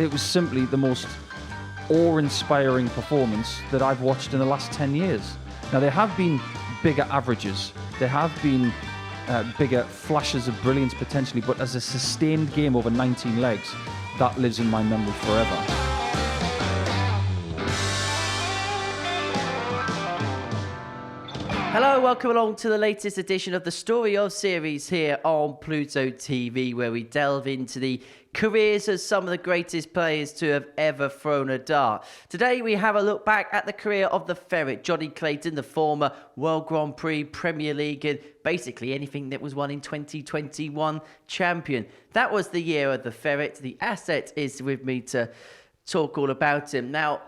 It was simply the most awe-inspiring performance that I've watched in the last 10 years. Now, there have been bigger averages. There have been bigger flashes of brilliance potentially, but as a sustained game over 19 legs, that lives in my memory forever. Hello, welcome along to the latest edition of the Story of series here on Pluto TV, where we delve into the careers of some of the greatest players to have ever thrown a dart. Today we have a look back at the career of the Ferret, Jonny Clayton, the former World Grand Prix, Premier League, and basically anything that was won in 2021 champion. That was the year of the Ferret. The asset is with me to talk all about him. Now,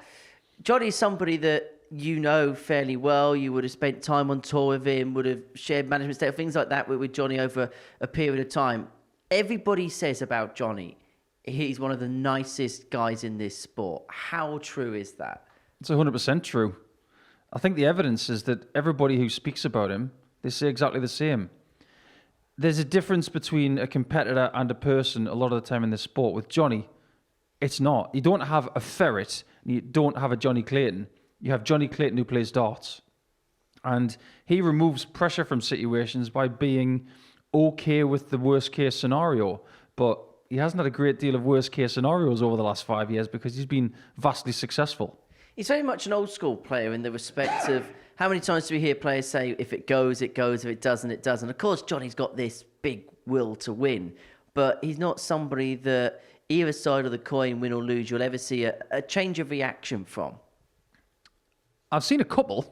Jonny's somebody that you know fairly well. You would have spent time on tour with him, would have shared management staff, things like that with Jonny over a period of time. Everybody says about Jonny, he's one of the nicest guys in this sport. How true is that? It's 100% true. I think the evidence is that everybody who speaks about him, they say exactly the same. There's a difference between a competitor and a person a lot of the time in this sport. With Jonny, it's not. You don't have a Ferret, and you don't have a Jonny Clayton. You have Jonny Clayton who plays darts. And he removes pressure from situations by being okay with the worst case scenario. But he hasn't had a great deal of worst case scenarios over the last 5 years because he's been vastly successful. He's very much an old school player in the respect of how many times do we hear players say, if it goes, it goes, if it doesn't, it doesn't. Of course, Jonny's got this big will to win, but he's not somebody that either side of the coin, win or lose, you'll ever see a change of reaction from. I've seen a couple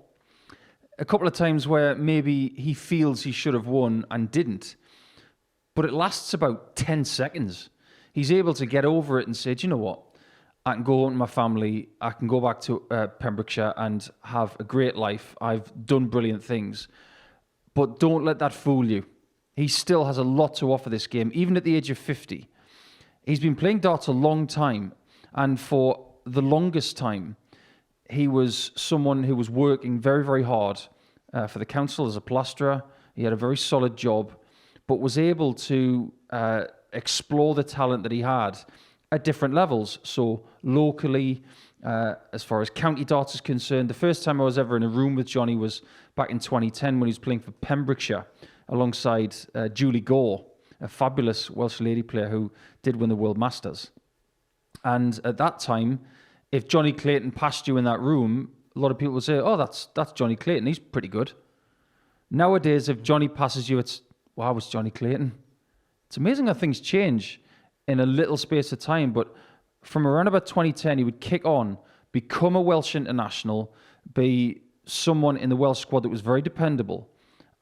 of times where maybe he feels he should have won and didn't, but it lasts about 10 seconds. He's able to get over it and say, do you know what? I can go home to my family, I can go back to Pembrokeshire and have a great life. I've done brilliant things, but don't let that fool you. He still has a lot to offer this game, even at the age of 50. He's been playing darts a long time, and for the longest time, he was someone who was working very, very hard for the council as a plasterer. He had a very solid job, but was able to explore the talent that he had at different levels. So locally, as far as county darts is concerned, the first time I was ever in a room with Jonny was back in 2010 when he was playing for Pembrokeshire alongside Julie Gore, a fabulous Welsh lady player who did win the World Masters. And at that time, if Jonny Clayton passed you in that room, a lot of people would say, oh, that's Jonny Clayton, he's pretty good. Nowadays, if Jonny passes you, it's, wow, it's Jonny Clayton. It's amazing how things change in a little space of time, but from around about 2010, he would kick on, become a Welsh international, be someone in the Welsh squad that was very dependable,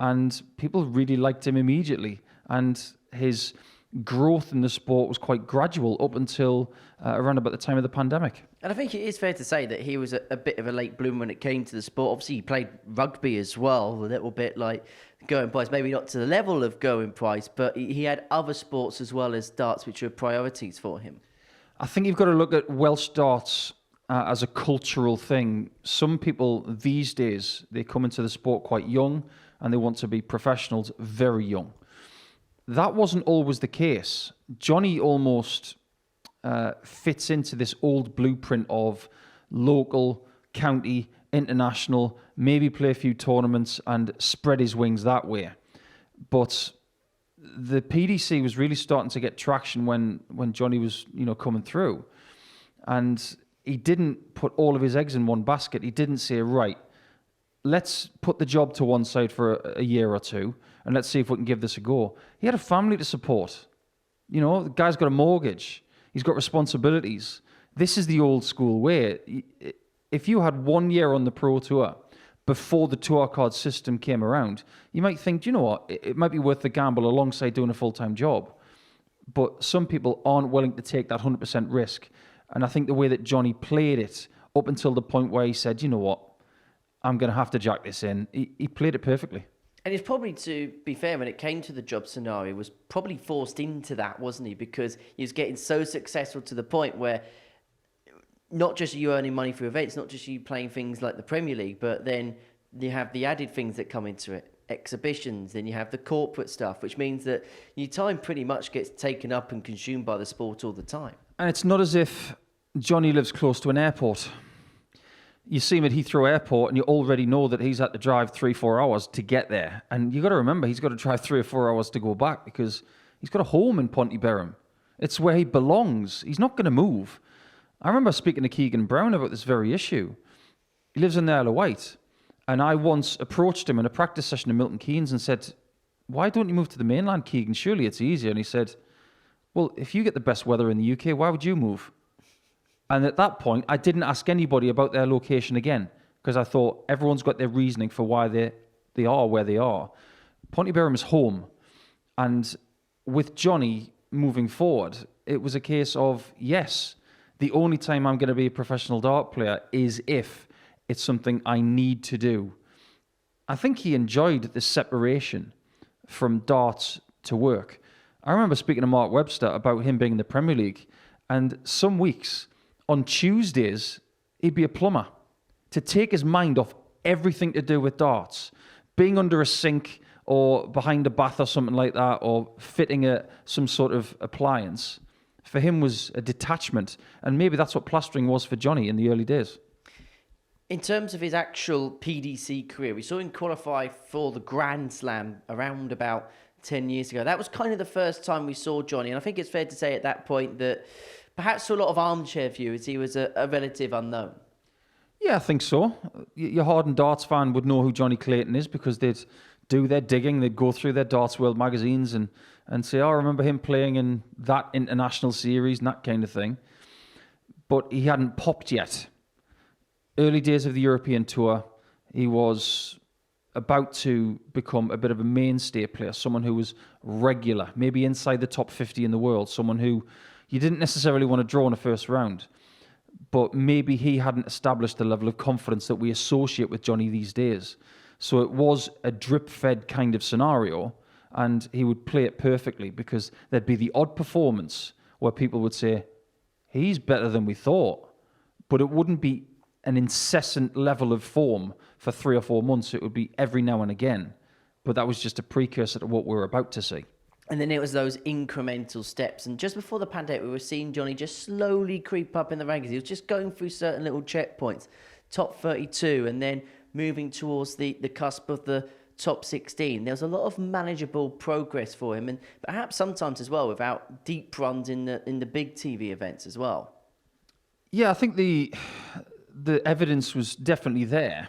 and people really liked him immediately, and his growth in the sport was quite gradual up until around about the time of the pandemic. And I think it is fair to say that he was a bit of a late bloomer when it came to the sport. Obviously, he played rugby as well, a little bit like Going Price, maybe not to the level of Going Price, but he had other sports as well as darts, which were priorities for him. I think you've got to look at Welsh darts as a cultural thing. Some people these days, they come into the sport quite young and they want to be professionals very young. That wasn't always the case. Jonny almost fits into this old blueprint of local, county, international, maybe play a few tournaments and spread his wings that way. But the PDC was really starting to get traction when Jonny was, coming through. And he didn't put all of his eggs in one basket. He didn't say, right, let's put the job to one side for a year or two and let's see if we can give this a go. He had a family to support. The guy's got a mortgage. He's got responsibilities. This is the old school way. If you had 1 year on the Pro Tour before the tour card system came around, you might think, do you know what, it might be worth the gamble alongside doing a full-time job. But some people aren't willing to take that 100% risk. And I think the way that Jonny played it up until the point where he said, you know what, I'm going to have to jack this in, he played it perfectly. And it's probably, to be fair, when it came to the job scenario, was probably forced into that, wasn't he? Because he was getting so successful to the point where not just you earning money for events, not just you playing things like the Premier League, but then you have the added things that come into it. Exhibitions, then you have the corporate stuff, which means that your time pretty much gets taken up and consumed by the sport all the time. And it's not as if Jonny lives close to an airport. You see him at Heathrow Airport and you already know that he's had to drive 3-4 hours to get there. And you got to remember, he's got to drive 3 or 4 hours to go back because he's got a home in Pontyberem. It's where he belongs. He's not going to move. I remember speaking to Keegan Brown about this very issue. He lives in the Isle of Wight. And I once approached him in a practice session in Milton Keynes and said, why don't you move to the mainland, Keegan? Surely it's easier. And he said, well, if you get the best weather in the UK, why would you move? And at that point, I didn't ask anybody about their location again because I thought everyone's got their reasoning for why they are where they are. Pontyberem is home. And with Jonny moving forward, it was a case of, yes, the only time I'm going to be a professional dart player is if it's something I need to do. I think he enjoyed the separation from darts to work. I remember speaking to Mark Webster about him being in the Premier League, and some weeks on Tuesdays, he'd be a plumber to take his mind off everything to do with darts. Being under a sink or behind a bath or something like that, or fitting some sort of appliance, for him was a detachment. And maybe that's what plastering was for Jonny in the early days. In terms of his actual PDC career, we saw him qualify for the Grand Slam around about 10 years ago. That was kind of the first time we saw Jonny. And I think it's fair to say at that point that perhaps to a lot of armchair viewers, he was a relative unknown. Yeah, I think so. Your hardened darts fan would know who Jonny Clayton is because they'd do their digging. They'd go through their Darts World magazines and say, oh, I remember him playing in that international series and that kind of thing. But he hadn't popped yet. Early days of the European tour, he was about to become a bit of a mainstay player, someone who was regular, maybe inside the top 50 in the world, someone who you didn't necessarily want to draw in the first round. But maybe he hadn't established the level of confidence that we associate with Jonny these days. So it was a drip-fed kind of scenario, and he would play it perfectly because there'd be the odd performance where people would say, he's better than we thought. But it wouldn't be an incessant level of form for 3 or 4 months. It would be every now and again. But that was just a precursor to what we're about to see. And then it was those incremental steps. And just before the pandemic, we were seeing Jonny just slowly creep up in the rankings. He was just going through certain little checkpoints, top 32, and then moving towards the cusp of the top 16. There was a lot of manageable progress for him, and perhaps sometimes as well without deep runs in the big TV events as well. Yeah, I think the evidence was definitely there.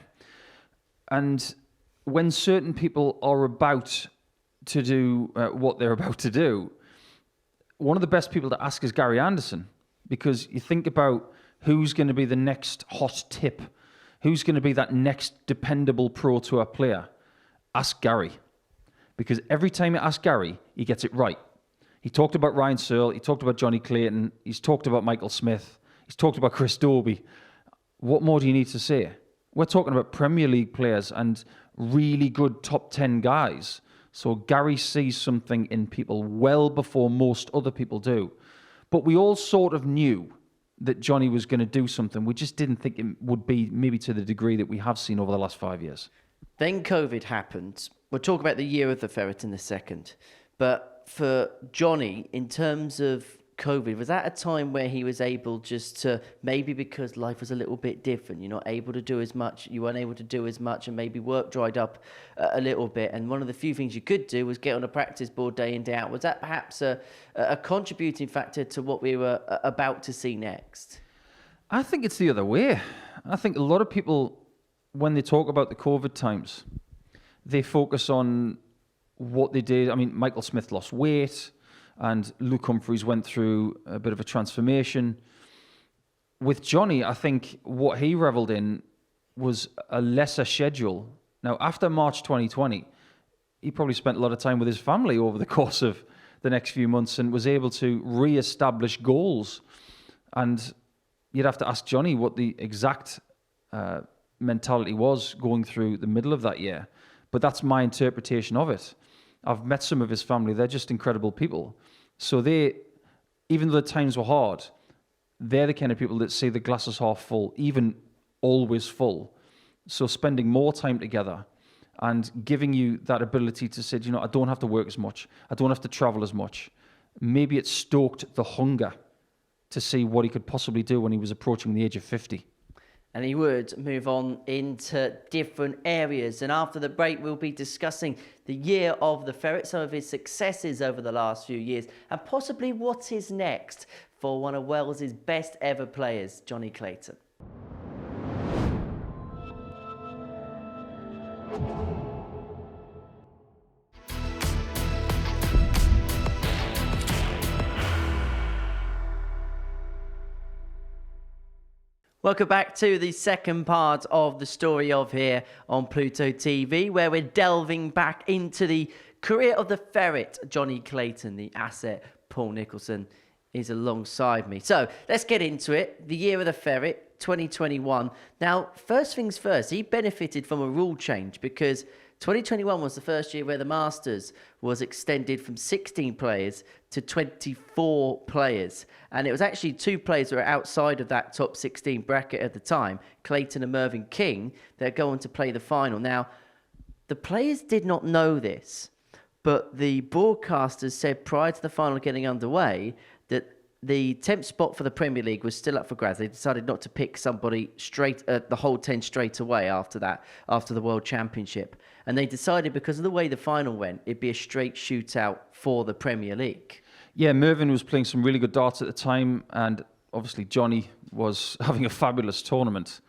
And when certain people are about to do what they're about to do, one of the best people to ask is Gary Anderson, because you think about who's going to be the next hot tip, who's going to be that next dependable Pro Tour player. Ask Gary, because every time you ask Gary, he gets it right. He talked about Ryan Searle, he talked about Jonny Clayton, he's talked about Michael Smith, he's talked about Chris Dobie. What more do you need to say? We're talking about Premier League players and really good top 10 guys. So Gary sees something in people well before most other people do. But we all sort of knew that Jonny was going to do something. We just didn't think it would be maybe to the degree that we have seen over the last 5 years. Then COVID happened. We'll talk about the year of the ferret in a second. But for Jonny, in terms of COVID, was that a time where he was able just to, maybe because life was a little bit different, you're not able to do as much, you weren't able to do as much, and maybe work dried up a little bit, and one of the few things you could do was get on a practice board day in, day out. Was that perhaps a contributing factor to what we were about to see next? I think it's the other way. I think a lot of people, when they talk about the COVID times, they focus on what they did. I mean, Michael Smith lost weight, and Luke Humphries went through a bit of a transformation. With Jonny, I think what he revelled in was a lesser schedule. Now, after March 2020, he probably spent a lot of time with his family over the course of the next few months and was able to re-establish goals. And you'd have to ask Jonny what the exact mentality was going through the middle of that year. But that's my interpretation of it. I've met some of his family. They're just incredible people. So they, even though the times were hard, they're the kind of people that see the glass is half full, even always full. So spending more time together and giving you that ability to say, you know, I don't have to work as much. I don't have to travel as much. Maybe it stoked the hunger to see what he could possibly do when he was approaching the age of 50. And he would move on into different areas. And after the break, we'll be discussing the year of the ferret, some of his successes over the last few years, and possibly what is next for one of Wales's best ever players, Jonny Clayton. Welcome back to the second part of the story of here on Pluto TV, where we're delving back into the career of the ferret, Jonny Clayton. The asset, Paul Nicholson, is alongside me. So let's get into it. The year of the ferret, 2021. Now, first things first, he benefited from a rule change because 2021 was the first year where the Masters was extended from 16 players to 24 players. And it was actually 2 players that were outside of that top 16 bracket at the time, Clayton and Mervyn King, that go on to play the final. Now, the players did not know this, but the broadcasters said prior to the final getting underway that the 10th spot for the Premier League was still up for grabs. They decided not to pick somebody straight, the whole 10 straight away after that, after the World Championship. And they decided because of the way the final went, it'd be a straight shootout for the Premier League. Yeah, Mervyn was playing some really good darts at the time, and obviously Jonny was having a fabulous tournament.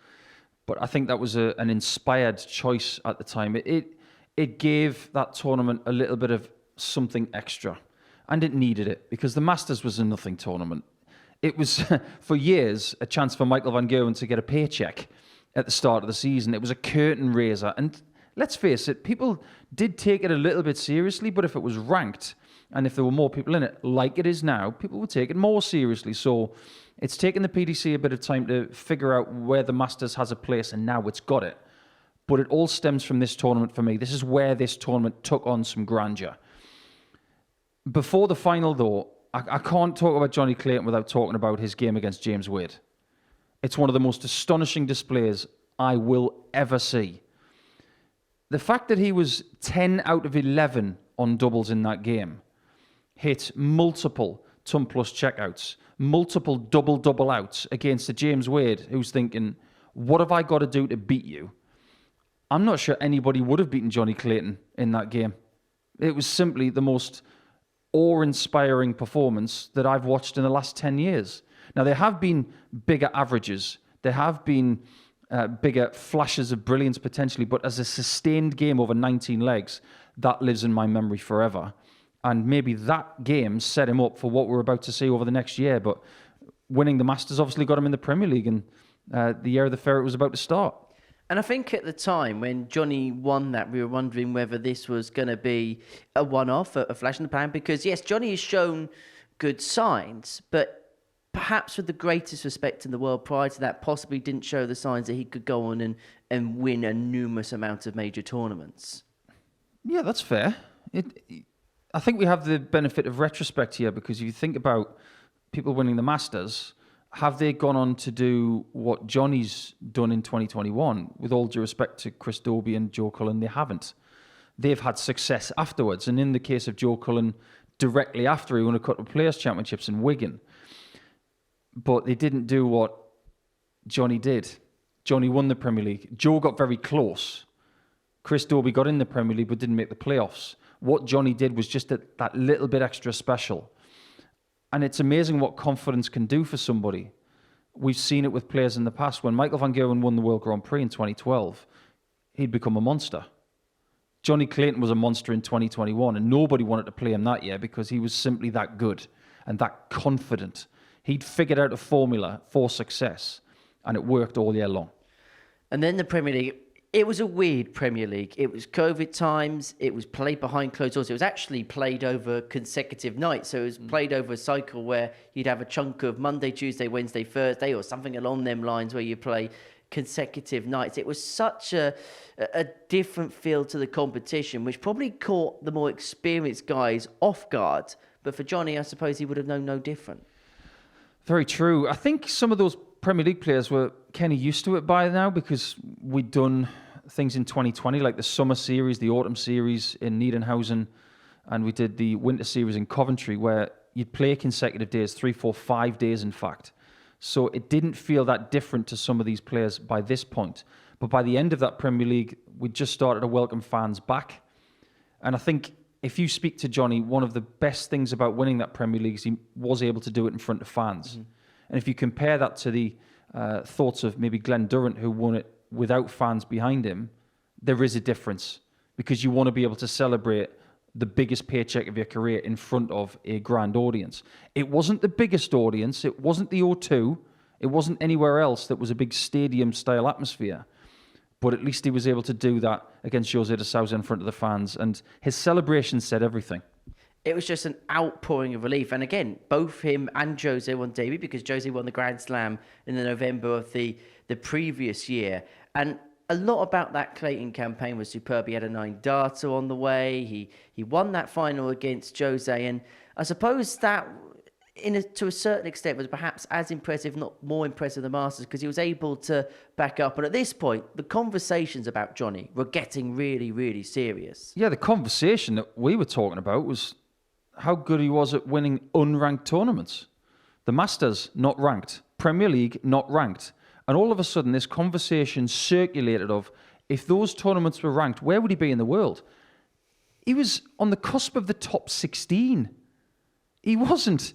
But I think that was an inspired choice at the time. It gave that tournament a little bit of something extra. And it needed it, because the Masters was a nothing tournament. It was, for years, a chance for Michael van Gerwen to get a paycheck at the start of the season. It was a curtain raiser. And let's face it, people did take it a little bit seriously, but if it was ranked, and if there were more people in it, like it is now, people would take it more seriously. So it's taken the PDC a bit of time to figure out where the Masters has a place, and now it's got it. But it all stems from this tournament for me. This is where this tournament took on some grandeur. Before the final, though, I can't talk about Jonny Clayton without talking about his game against James Wade. It's one of the most astonishing displays I will ever see. The fact that he was 10 out of 11 on doubles in that game, hit multiple ton plus checkouts, multiple double outs against a James Wade who's thinking, what have I got to do to beat you? I'm not sure anybody would have beaten Jonny Clayton in that game. It was simply the most awe-inspiring performance that I've watched in the last 10 years. Now, there have been bigger averages. There have been bigger flashes of brilliance potentially, but as a sustained game over 19 legs, that lives in my memory forever. And maybe that game set him up for what we're about to see over the next year. But winning the Masters obviously got him in the Premier League, and the year of the ferret was about to start. And I think at the time when Jonny won that, we were wondering whether this was going to be a one-off, a flash in the pan, because yes, Jonny has shown good signs, but perhaps with the greatest respect in the world prior to that, possibly didn't show the signs that he could go on and win a numerous amount of major tournaments. Yeah, that's fair. I think we have the benefit of retrospect here, because if you think about people winning the Masters, have they gone on to do what Jonny's done in 2021? With all due respect to Chris Dobey and Joe Cullen, they haven't. They've had success afterwards. And in the case of Joe Cullen, directly after he won a couple of Players' Championships in Wigan. But they didn't do what Jonny did. Jonny won the Premier League. Joe got very close. Chris Dobey got in the Premier League but didn't make the playoffs. What Jonny did was just that little bit extra special. And it's amazing what confidence can do for somebody. We've seen it with players in the past. When Michael van Gerwen won the World Grand Prix in 2012, he'd become a monster. Jonny Clayton was a monster in 2021, and nobody wanted to play him that year because he was simply that good and that confident. He'd figured out a formula for success, and it worked all year long. And then the Premier League, it was a weird Premier League. It was COVID times. It was played behind closed doors. It was actually played over consecutive nights. So it was played over a cycle where you'd have a chunk of Monday, Tuesday, Wednesday, Thursday, or something along them lines where you play consecutive nights. It was such a different feel to the competition, which probably caught the more experienced guys off guard. But for Jonny, I suppose he would have known no different. Very true. I think some of those Premier League players were kind of used to it by now, because we'd done things in 2020 like the summer series, the autumn series in Niederhausen, and we did the winter series in Coventry, where you'd play consecutive days, 3, 4, 5 days, in fact. So it didn't feel that different to some of these players by this point. But by the end of that Premier League, we just started to welcome fans back. And I think if you speak to Jonny, one of the best things about winning that Premier League is he was able to do it in front of fans. Mm-hmm. And if you compare that to the thoughts of maybe Glenn Durrant, who won it without fans behind him, there is a difference, because you want to be able to celebrate the biggest paycheck of your career in front of a grand audience. It wasn't the biggest audience. It wasn't the O2. It wasn't anywhere else that was a big stadium-style atmosphere. But at least he was able to do that against Jose de Sousa in front of the fans. And his celebration said everything. It was just an outpouring of relief. And again, both him and Jose won debut, because Jose won the Grand Slam in the November of the previous year. And a lot about that Clayton campaign was superb. He had a 9-darter on the way. He won that final against Jose. And I suppose that, to a certain extent, was perhaps as impressive, not more impressive than the Masters, because he was able to back up. And at this point, the conversations about Jonny were getting really, really serious. Yeah, the conversation that we were talking about was how good he was at winning unranked tournaments. The Masters, not ranked. Premier League, not ranked. And all of a sudden, this conversation circulated of, if those tournaments were ranked, where would he be in the world? He was on the cusp of the top 16. He wasn't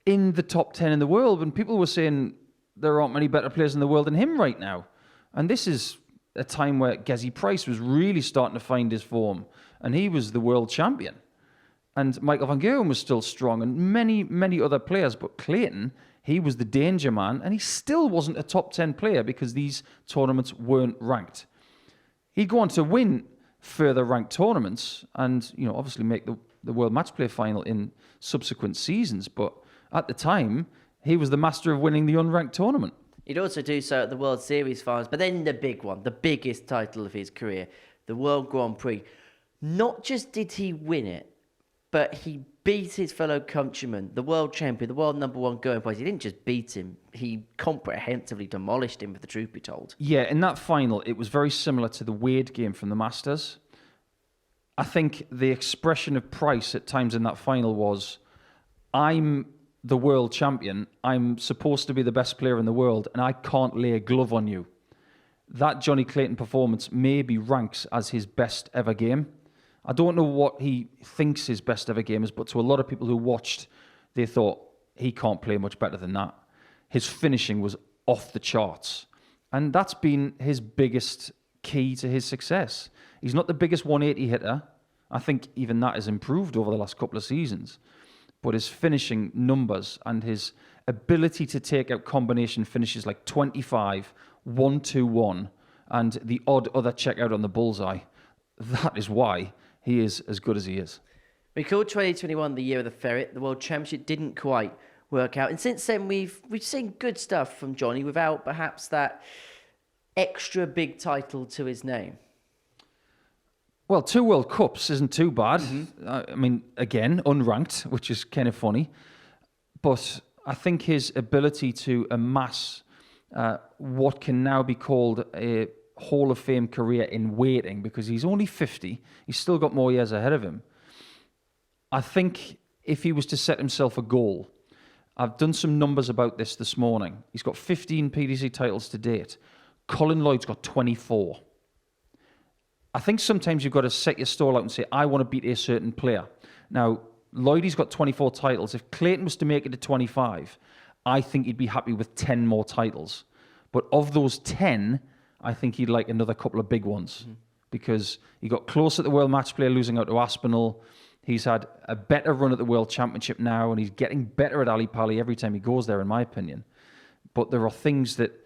in the top 10 in the world, when people were saying there aren't many better players in the world than him right now. And this is a time where Gezi Price was really starting to find his form, and he was the world champion. And Michael van Gerwen was still strong, and many, many other players. But Clayton, he was the danger man, and he still wasn't a top 10 player because these tournaments weren't ranked. He'd go on to win further ranked tournaments and, obviously make the World Match Play final in subsequent seasons. But at the time, he was the master of winning the unranked tournament. He'd also do so at the World Series finals, but then the big one, the biggest title of his career, the World Grand Prix. Not just did he win it, but he beat his fellow countryman, the world champion, the world number one going prize. He didn't just beat him, he comprehensively demolished him, if the truth be told. Yeah, in that final, it was very similar to the Wade game from the Masters. I think the expression of Price at times in that final was, I'm the world champion, I'm supposed to be the best player in the world, and I can't lay a glove on you. That Jonny Clayton performance maybe ranks as his best ever game. I don't know what he thinks his best ever game is, but to a lot of people who watched, they thought, he can't play much better than that. His finishing was off the charts. And that's been his biggest key to his success. He's not the biggest 180 hitter. I think even that has improved over the last couple of seasons. But his finishing numbers and his ability to take out combination finishes like 25, 1-2-1, and the odd other check out on the bullseye, that is why he is as good as he is. We called 2021 the year of the ferret. The World Championship didn't quite work out. And since then, we've seen good stuff from Jonny without perhaps that extra big title to his name. Well, 2 World Cups isn't too bad. Mm-hmm. I mean, again, unranked, which is kind of funny. But I think his ability to amass what can now be called a Hall of Fame career in waiting, because he's only 50, he's still got more years ahead of him. I think if he was to set himself a goal, I've done some numbers about this morning. He's got 15 PDC titles to date. Colin Lloyd's got 24. I think sometimes you've got to set your stall out and say, I want to beat a certain player. Now, Lloydie's got 24 titles. If Clayton was to make it to 25, I think he'd be happy with 10 more titles. But of those 10, I think he'd like another couple of big ones, because he got close at the World Match Play, losing out to Aspinall. He's had a better run at the World Championship now, and he's getting better at Ali Pali every time he goes there, in my opinion. But there are things that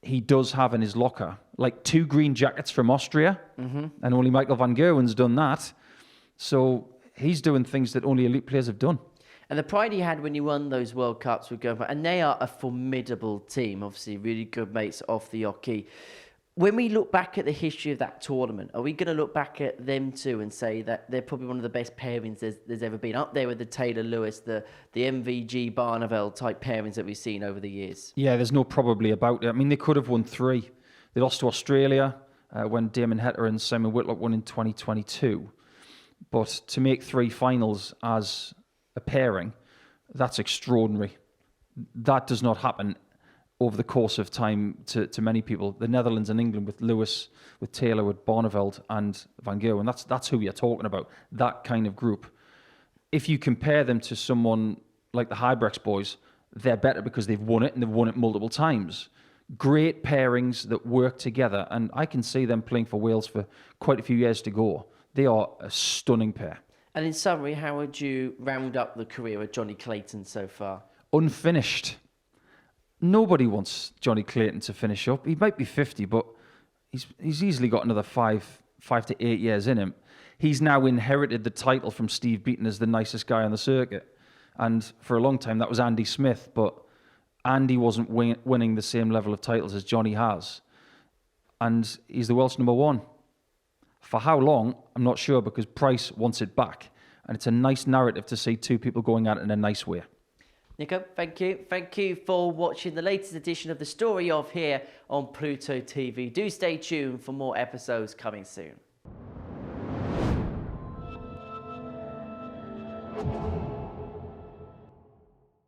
he does have in his locker, like 2 green jackets from Austria, and only Michael van Gerwen's done that. So he's doing things that only elite players have done. And the pride he had when he won those World Cups would go, and they are a formidable team, obviously really good mates off the hockey. When we look back at the history of that tournament, are we going to look back at them too and say that they're probably one of the best pairings there's ever been, up there with the Taylor-Lewis, the MVG Barneveld type pairings that we've seen over the years? Yeah, there's no probably about it. I mean, they could have won 3. They lost to Australia when Damon Heta and Simon Whitlock won in 2022. But to make 3 finals as a pairing That's extraordinary. That does not happen over the course of time to many people. The Netherlands and England with Lewis, with Taylor, with Barneveld and Van Gerwen, that's who you're talking about, that kind of group. If you compare them to someone like the Hybrex boys, they're better because they've won it and they've won it multiple times. Great pairings that work together, and I can see them playing for Wales for quite a few years to go. They are a stunning pair. And in summary, how would you round up the career of Jonny Clayton so far? Unfinished. Nobody wants Jonny Clayton to finish up. He might be 50, but he's easily got another five to 8 years in him. He's now inherited the title from Steve Beaton as the nicest guy on the circuit. And for a long time, that was Andy Smith, but Andy wasn't winning the same level of titles as Jonny has. And he's the Welsh number one. For how long, I'm not sure, because Price wants it back. And it's a nice narrative to see two people going at it in a nice way. Nico, thank you. Thank you for watching the latest edition of The Story of here on Pluto TV. Do stay tuned for more episodes coming soon.